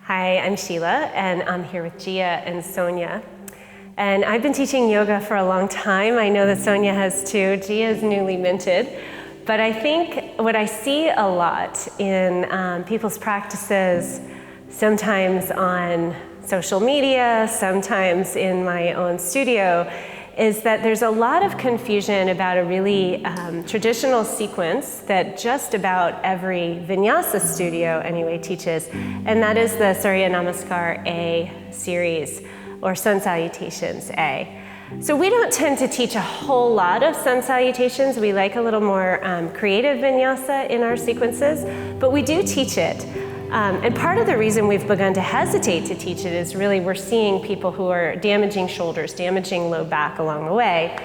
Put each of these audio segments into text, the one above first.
Hi, I'm Sheila, and I'm here with Gia and Sonia. And I've been teaching yoga for a long time. I know that Sonia has too. Gia is newly minted. But I think what I see a lot in people's practices, sometimes on social media, sometimes in my own studio, is that there's a lot of confusion about a really traditional sequence that just about every vinyasa studio anyway teaches, and that is the Surya Namaskar A series, or Sun Salutations A. So we don't tend to teach a whole lot of Sun Salutations. We like a little more creative vinyasa in our sequences, but we do teach it. And part of the reason we've begun to hesitate to teach it is really we're seeing people who are damaging shoulders, damaging low back along the way.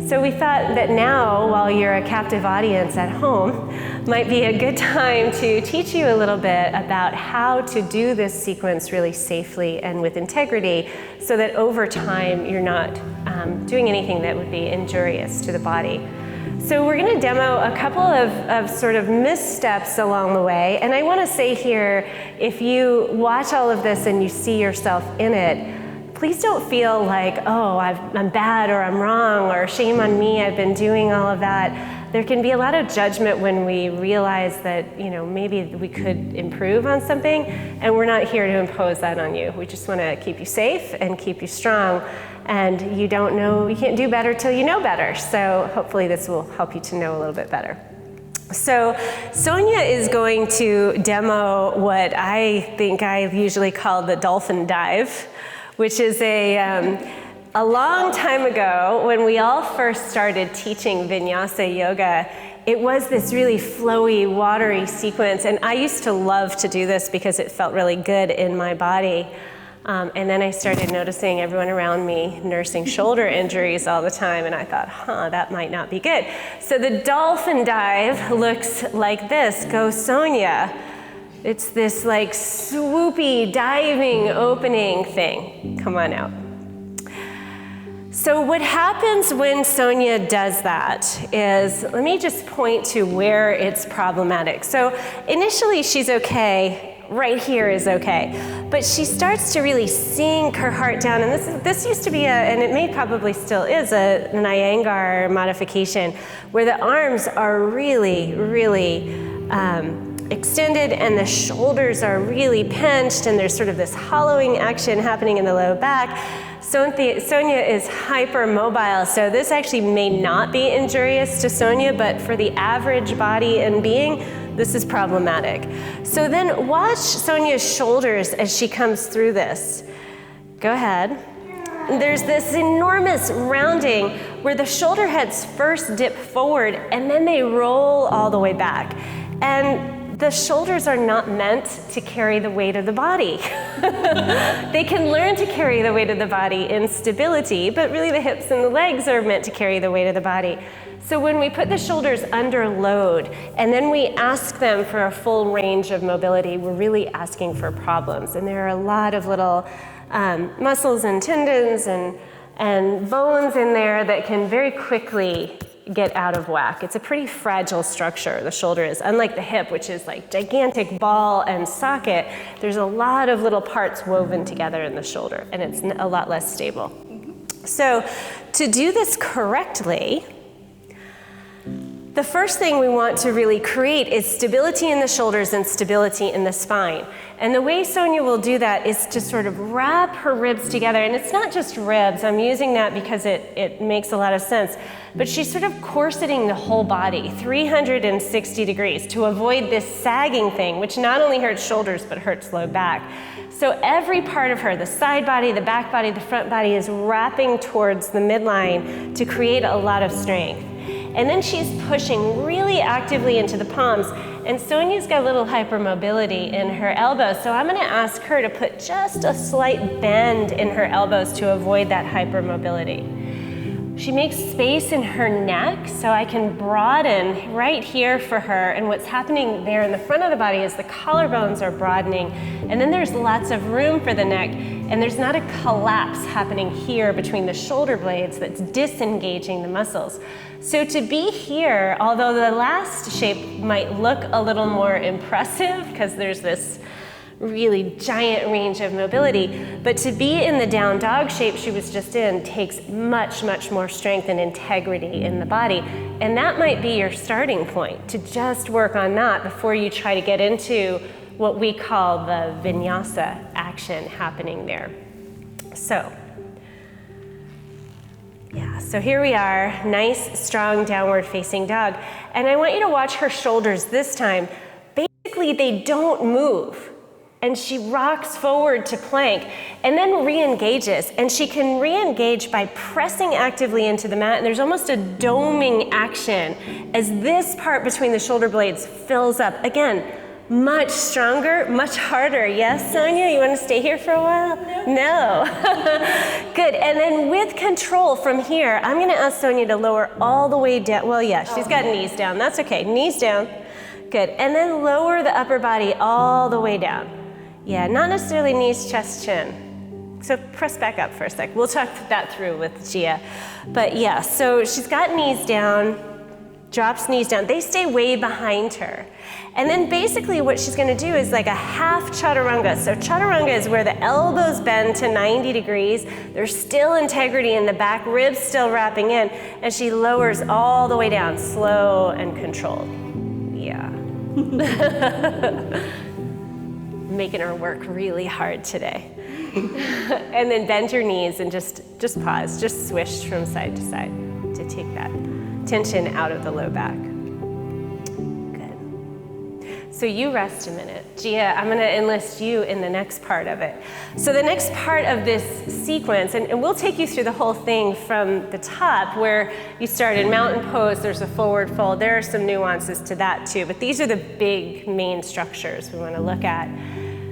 So we thought that now, while you're a captive audience at home, might be a good time to teach you a little bit about how to do this sequence really safely and with integrity so that over time you're not doing anything that would be injurious to the body. So we're going to demo a couple of sort of missteps along the way. And I want to say here, if you watch all of this and you see yourself in it, please don't feel like, oh, I'm bad or I'm wrong or shame on me, I've been doing all of that. There can be a lot of judgment when we realize that, maybe we could improve on something, and we're not here to impose that on you. We just want to keep you safe and keep you strong. And you can't do better till you know better. So hopefully this will help you to know a little bit better. So Sonia is going to demo what I think I usually call the dolphin dive, which is a long time ago when we all first started teaching vinyasa yoga. It was this really flowy, watery sequence, and I used to love to do this because it felt really good in my body. And then I started noticing everyone around me nursing shoulder injuries all the time, and I thought, that might not be good. So the dolphin dive looks like this. Go Sonia. It's this like swoopy, diving, opening thing. Come on out. So what happens when Sonia does that is, let me just point to where it's problematic. So initially she's okay. Right here is okay. But she starts to really sink her heart down, and this used to be and it may probably still is, an Iyengar modification, where the arms are really, really extended and the shoulders are really pinched, and there's sort of this hollowing action happening in the low back. Sonia is hypermobile, so this actually may not be injurious to Sonia, but for the average body and being, this is problematic. So then watch Sonia's shoulders as she comes through this. Go ahead. There's this enormous rounding where the shoulder heads first dip forward and then they roll all the way back. And the shoulders are not meant to carry the weight of the body. They can learn to carry the weight of the body in stability, but really the hips and the legs are meant to carry the weight of the body. So when we put the shoulders under load and then we ask them for a full range of mobility, we're really asking for problems. And there are a lot of little muscles and tendons and bones in there that can very quickly get out of whack. It's a pretty fragile structure, the shoulder is. Unlike the hip, which is like gigantic ball and socket, there's a lot of little parts woven together in the shoulder, and it's a lot less stable. So to do this correctly, the first thing we want to really create is stability in the shoulders and stability in the spine. And the way Sonia will do that is to sort of wrap her ribs together. And it's not just ribs, I'm using that because it makes a lot of sense. But she's sort of corseting the whole body, 360 degrees, to avoid this sagging thing, which not only hurts shoulders, but hurts low back. So every part of her, the side body, the back body, the front body, is wrapping towards the midline to create a lot of strength. And then she's pushing really actively into the palms. And Sonia's got a little hypermobility in her elbows, so I'm going to ask her to put just a slight bend in her elbows to avoid that hypermobility. She makes space in her neck, so I can broaden right here for her. And what's happening there in the front of the body is the collarbones are broadening, and then there's lots of room for the neck, and there's not a collapse happening here between the shoulder blades that's disengaging the muscles. So to be here, although the last shape might look a little more impressive because there's this really giant range of mobility. But to be in the down dog shape she was just in takes much, much more strength and integrity in the body. And that might be your starting point, to just work on that before you try to get into what we call the vinyasa action happening there. So, yeah, so here we are, nice, strong, downward facing dog. And I want you to watch her shoulders this time. Basically, they don't move. And she rocks forward to plank and then re-engages. And she can re-engage by pressing actively into the mat. And there's almost a doming action as this part between the shoulder blades fills up. Again, much stronger, much harder. Yes, Sonia, you want to stay here for a while? No. Good. And then with control from here, I'm going to ask Sonia to lower all the way down. Well, yeah, she's got knees down. That's okay. Knees down. Good. And then lower the upper body all the way down. Yeah, not necessarily knees, chest, chin. So press back up for a sec. We'll talk that through with Gia. But yeah, so she's got knees down, drops knees down. They stay way behind her. And then basically what she's going to do is like a half chaturanga. So chaturanga is where the elbows bend to 90 degrees. There's still integrity in the back, ribs still wrapping in, and she lowers all the way down, slow and controlled. Yeah. Making her work really hard today. And then bend your knees and just pause, just swish from side to side to take that tension out of the low back. Good. So you rest a minute. Gia, I'm gonna enlist you in the next part of it. So the next part of this sequence, and we'll take you through the whole thing from the top where you start in mountain pose, there's a forward fold. There are some nuances to that too, but these are the big main structures we wanna look at.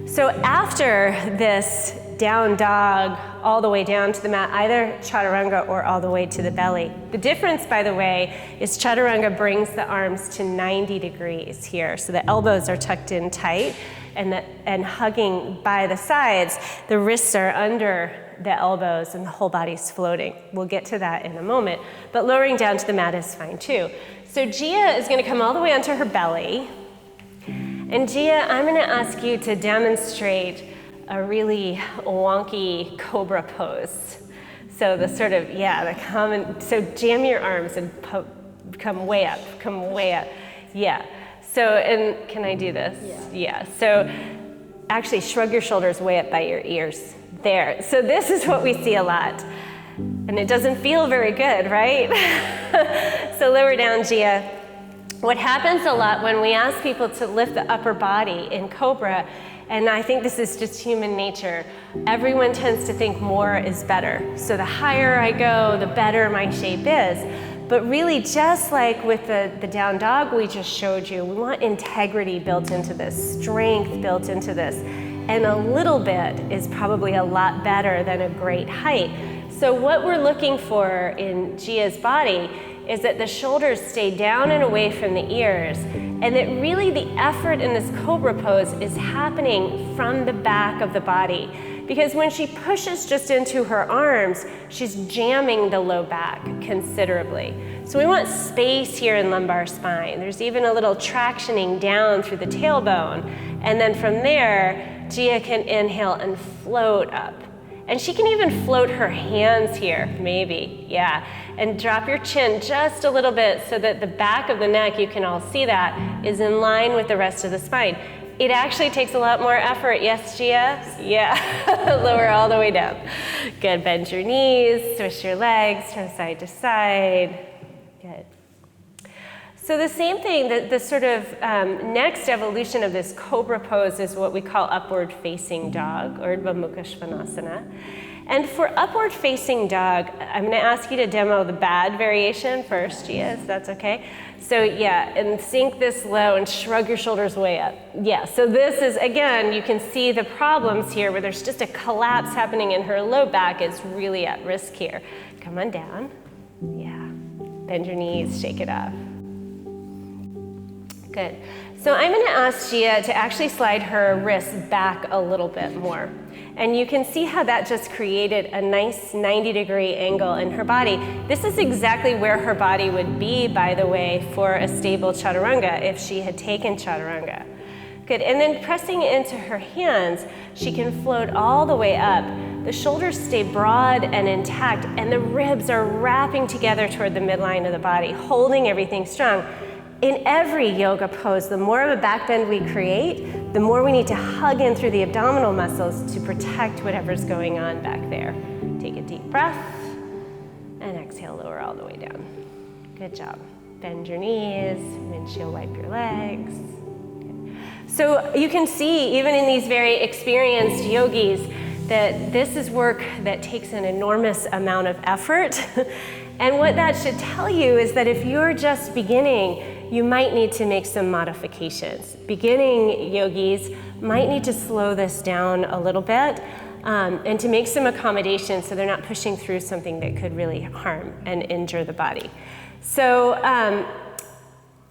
So after this down dog, all the way down to the mat, either chaturanga or all the way to the belly. The difference, by the way, is chaturanga brings the arms to 90 degrees here. So the elbows are tucked in tight and hugging by the sides. The wrists are under the elbows and the whole body's floating. We'll get to that in a moment. But lowering down to the mat is fine too. So Gia is gonna come all the way onto her belly. And Gia, I'm gonna ask you to demonstrate a really wonky cobra pose. So the sort of, yeah, the common, so jam your arms and come way up, yeah. So, and can I do this? Yeah. So actually shrug your shoulders way up by your ears. There. So this is what we see a lot. And it doesn't feel very good, right? So lower down, Gia. What happens a lot when we ask people to lift the upper body in cobra, and I think this is just human nature, everyone tends to think more is better. So the higher I go, the better my shape is. But really, just like with the down dog we just showed you, we want integrity built into this, strength built into this. And a little bit is probably a lot better than a great height. So what we're looking for in Gia's body is that the shoulders stay down and away from the ears, and that really the effort in this cobra pose is happening from the back of the body. Because when she pushes just into her arms, she's jamming the low back considerably. So we want space here in lumbar spine. There's even a little tractioning down through the tailbone. And then from there, Gia can inhale and float up. And she can even float her hands here, maybe, yeah. And drop your chin just a little bit so that the back of the neck, you can all see that, is in line with the rest of the spine. It actually takes a lot more effort, yes, Gia? Yeah, lower all the way down. Good, bend your knees, switch your legs from side to side. Good. So the same thing, the sort of next evolution of this cobra pose is what we call upward facing dog, or Urdhva Mukha Svanasana. And for upward facing dog, I'm gonna ask you to demo the bad variation first, Gia, if that's okay. So yeah, and sink this low and shrug your shoulders way up. Yeah, so this is, again, you can see the problems here where there's just a collapse happening in her low back is really at risk here. Come on down, yeah. Bend your knees, shake it off. Good. So I'm going to ask Gia to actually slide her wrists back a little bit more. And you can see how that just created a nice 90-degree angle in her body. This is exactly where her body would be, by the way, for a stable chaturanga if she had taken chaturanga. Good, and then pressing into her hands, she can float all the way up. The shoulders stay broad and intact, and the ribs are wrapping together toward the midline of the body, holding everything strong. In every yoga pose, the more of a back bend we create, the more we need to hug in through the abdominal muscles to protect whatever's going on back there. Take a deep breath, and exhale, lower all the way down. Good job. Bend your knees, windshield wipe your legs. So you can see, even in these very experienced yogis, that this is work that takes an enormous amount of effort. And what that should tell you is that if you're just beginning, you might need to make some modifications. Beginning yogis might need to slow this down a little bit and to make some accommodations so they're not pushing through something that could really harm and injure the body. So I'm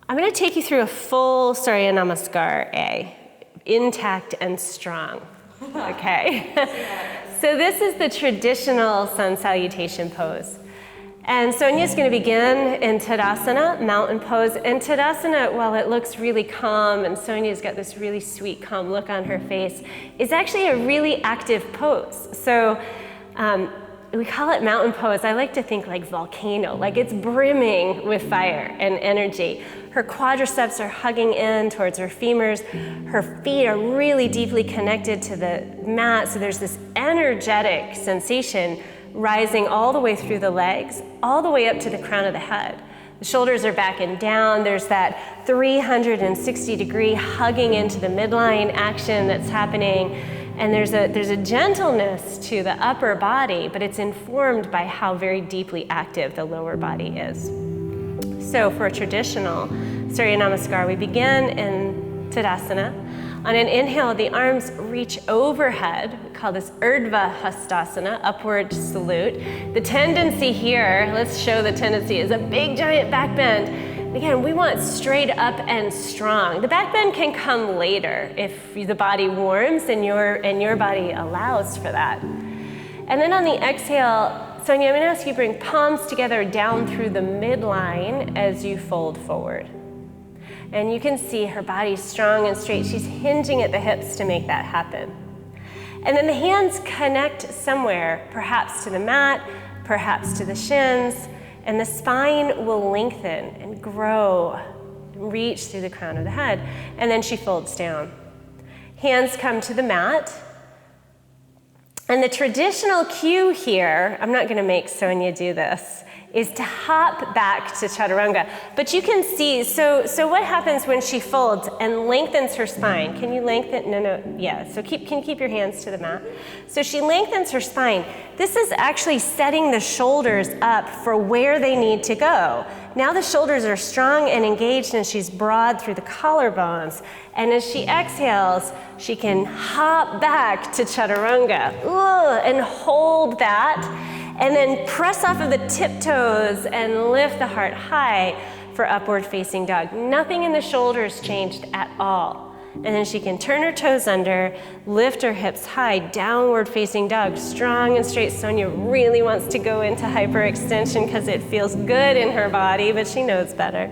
going to take you through a full Surya Namaskar A, intact and strong. Okay. So this is the traditional sun salutation pose. And Sonia's going to begin in Tadasana, mountain pose. And Tadasana, while it looks really calm, and Sonia's got this really sweet, calm look on her face, is actually a really active pose. So we call it mountain pose. I like to think like volcano, like it's brimming with fire and energy. Her quadriceps are hugging in towards her femurs. Her feet are really deeply connected to the mat, so there's this energetic sensation rising all the way through the legs, all the way up to the crown of the head. The shoulders are back and down. There's that 360-degree hugging into the midline action that's happening. And there's a gentleness to the upper body, but it's informed by how very deeply active the lower body is. So for a traditional Surya Namaskar, we begin in Tadasana. On an inhale, the arms reach overhead. We call this Urdhva Hastasana, upward salute. The tendency here, let's show the tendency, is a big giant back bend. And again, we want straight up and strong. The back bend can come later if the body warms and your body allows for that. And then on the exhale, Sonia, I'm going to ask you to bring palms together down through the midline as you fold forward. And you can see her body's strong and straight. She's hinging at the hips to make that happen. And then the hands connect somewhere, perhaps to the mat, perhaps to the shins, and the spine will lengthen and grow and reach through the crown of the head. And then she folds down. Hands come to the mat. And the traditional cue here, I'm not going to make Sonia do this, is to hop back to chaturanga. But you can see, so what happens when she folds and lengthens her spine? Can you lengthen? No, yeah. So can you keep your hands to the mat? So she lengthens her spine. This is actually setting the shoulders up for where they need to go. Now the shoulders are strong and engaged, and she's broad through the collarbones. And as she exhales, she can hop back to chaturanga. And hold that. And then press off of the tiptoes and lift the heart high for upward facing dog. Nothing in the shoulders changed at all. And then she can turn her toes under, lift her hips high, downward facing dog, strong and straight. Sonia really wants to go into hyperextension because it feels good in her body, but she knows better.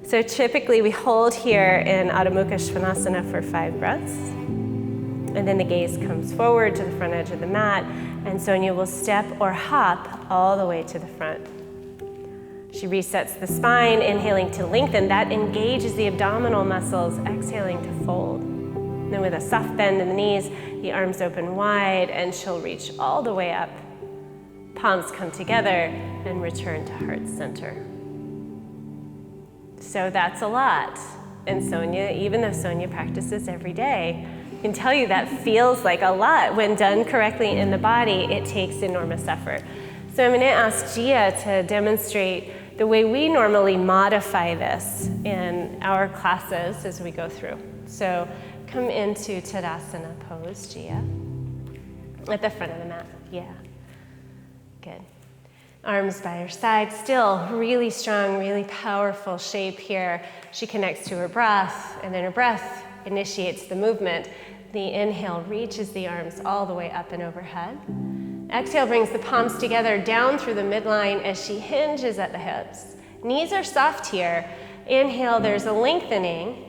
So typically we hold here in Adho Mukha Svanasana for 5 breaths. And then the gaze comes forward to the front edge of the mat, and Sonia will step or hop all the way to the front. She resets the spine, inhaling to lengthen. That engages the abdominal muscles, exhaling to fold. And then with a soft bend in the knees, the arms open wide, and she'll reach all the way up. Palms come together and return to heart center. So that's a lot. And Sonia, even though Sonia practices every day, I can tell you that feels like a lot. When done correctly in the body, it takes enormous effort. So I'm going to ask Gia to demonstrate the way we normally modify this in our classes as we go through. So come into Tadasana pose, Gia, at the front of the mat. Yeah, good. Arms by her side, still really strong, really powerful shape here. She connects to her breath, and then her breath initiates the movement. The inhale reaches the arms all the way up and overhead. Exhale brings the palms together down through the midline as she hinges at the hips. Knees are soft here. Inhale, there's a lengthening.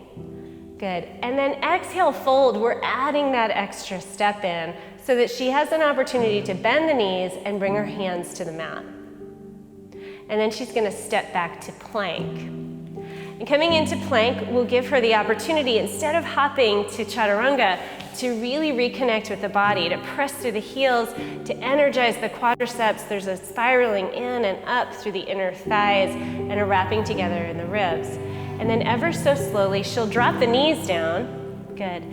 Good. And then exhale, fold. We're adding that extra step in so that she has an opportunity to bend the knees and bring her hands to the mat. And then she's going to step back to plank. And coming into plank, we'll give her the opportunity, instead of hopping to chaturanga, to really reconnect with the body, to press through the heels, to energize the quadriceps. There's a spiraling in and up through the inner thighs and a wrapping together in the ribs. And then ever so slowly, she'll drop the knees down. Good.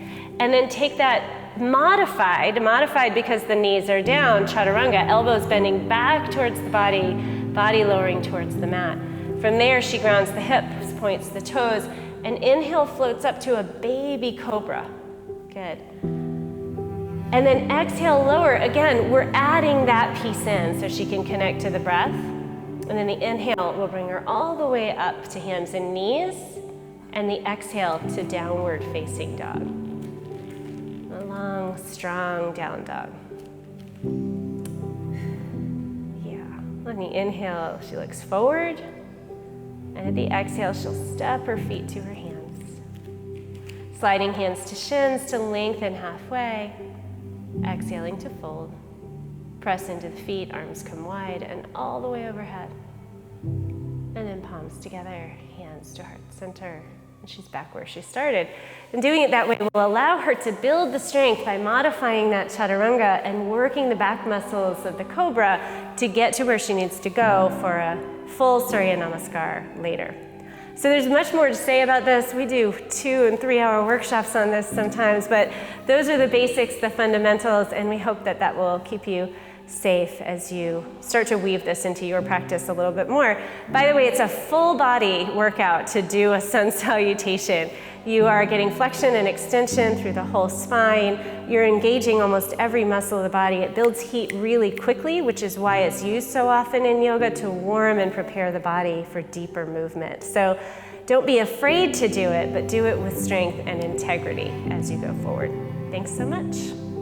And then take that modified because the knees are down, chaturanga, elbows bending back towards the body, body lowering towards the mat. From there, she grounds the hips, points the toes, and inhale floats up to a baby cobra. Good. And then exhale, lower. Again, we're adding that piece in so she can connect to the breath. And then the inhale will bring her all the way up to hands and knees, and the exhale to downward facing dog. A long, strong down dog. Yeah. On the inhale, she looks forward. And at the exhale, she'll step her feet to her hands. Sliding hands to shins to lengthen halfway. Exhaling to fold. Press into the feet, arms come wide and all the way overhead. And then palms together, hands to heart center. And she's back where she started. And doing it that way will allow her to build the strength by modifying that chaturanga and working the back muscles of the cobra to get to where she needs to go for a full Surya Namaskar later. So there's much more to say about this. We do 2 and 3 hour workshops on this sometimes, but those are the basics, the fundamentals, and we hope that that will keep you safe as you start to weave this into your practice a little bit more. By the way, it's a full body workout to do a sun salutation. You are getting flexion and extension through the whole spine. You're engaging almost every muscle of the body. It builds heat really quickly, which is why it's used so often in yoga, to warm and prepare the body for deeper movement. So don't be afraid to do it, but do it with strength and integrity as you go forward. Thanks so much.